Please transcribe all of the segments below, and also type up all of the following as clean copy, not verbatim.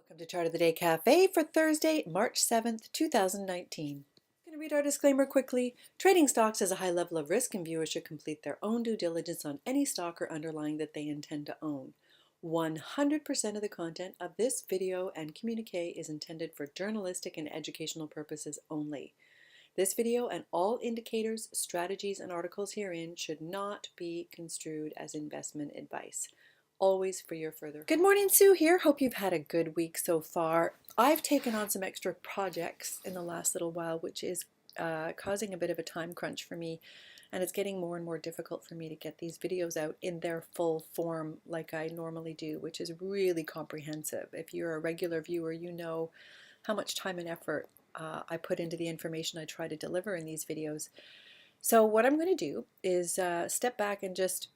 Welcome to Chart of the Day Cafe for Thursday, March 7th, 2019. I'm going to read our disclaimer quickly. Trading stocks has a high level of risk and viewers should complete their own due diligence on any stock or underlying that they intend to own. 100% of the content of this video and communique is intended for journalistic and educational purposes only. This video and all indicators, strategies, and articles herein should not be construed as investment advice. Always for your further. Good morning, Sue here. Hope you've had a good week so far. I've taken on some extra projects in the last little while, which is causing a bit of a time crunch for me, and it's getting more and more difficult for me to get these videos out in their full form like I normally do, which is really comprehensive. If you're a regular viewer, you know how much time and effort I put into the information I try to deliver in these videos. So what I'm going to do is step back and just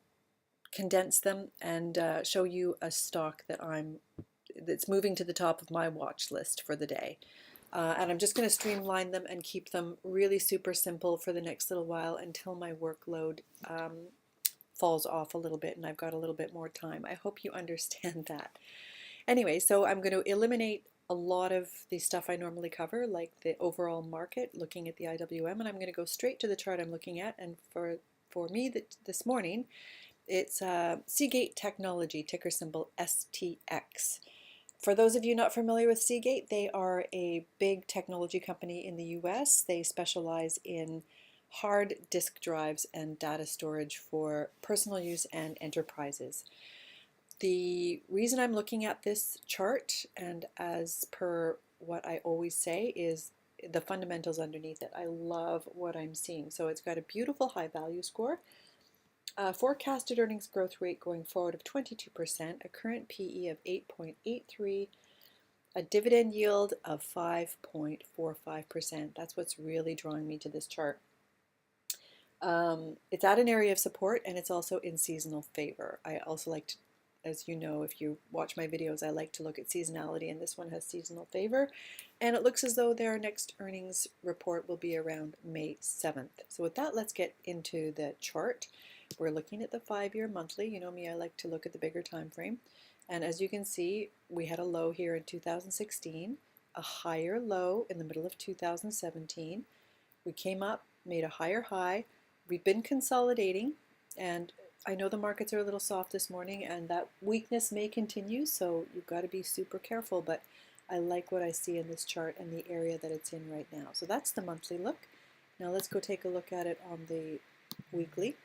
condense them and show you a stock that's moving to the top of my watch list for the day. And I'm just going to streamline them and keep them really super simple for the next little while until my workload falls off a little bit and I've got a little bit more time. I hope you understand that. Anyway, so I'm going to eliminate a lot of the stuff I normally cover, like the overall market, looking at the IWM, and I'm going to go straight to the chart I'm looking at. And for me this morning, it's Seagate Technology, ticker symbol STX. For those of you not familiar with Seagate, they are a big technology company in the US. They specialize in hard disk drives and data storage for personal use and enterprises. The reason I'm looking at this chart, and as per what I always say, is the fundamentals underneath it. I love what I'm seeing. So it's got a beautiful high value score. Forecasted earnings growth rate going forward of 22%, a current PE of 8.83, a dividend yield of 5.45%. That's what's really drawing me to this chart. It's at an area of support and it's also in seasonal favor. I also like to, as you know, if you watch my videos, I like to look at seasonality, and this one has seasonal favor. And it looks as though their next earnings report will be around May 7th. So with that, let's get into the chart. We're looking at the 5-year monthly. You know me, I like to look at the bigger time frame. And as you can see, we had a low here in 2016, a higher low in the middle of 2017. We came up, made a higher high. We've been consolidating, and I know the markets are a little soft this morning, and that weakness may continue, so you've got to be super careful, but I like what I see in this chart and the area that it's in right now. So that's the monthly look. Now let's go take a look at it on the weekly.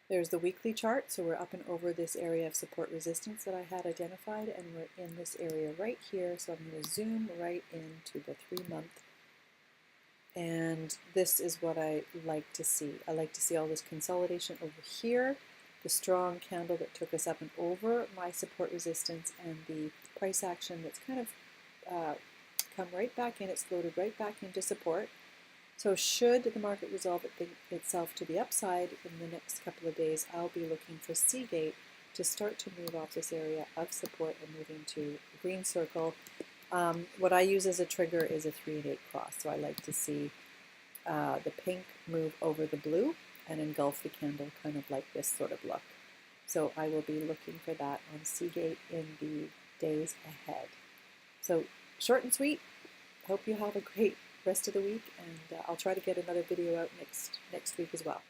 There's the weekly chart, so we're up and over this area of support resistance that I had identified, and we're in this area right here, so I'm going to zoom right into the 3-month. And this is what I like to see. I like to see all this consolidation over here, the strong candle that took us up and over my support resistance, and the price action that's kind of come right back in. It's floated right back into support. So should the market resolve itself to the upside in the next couple of days, I'll be looking for Seagate to start to move off this area of support and move into green circle. What I use as a trigger is a 3 and 8 cross. So I like to see the pink move over the blue and engulf the candle, kind of like this sort of look. So I will be looking for that on Seagate in the days ahead. So short and sweet. Hope you have a great rest of the week, and I'll try to get another video out next week as well.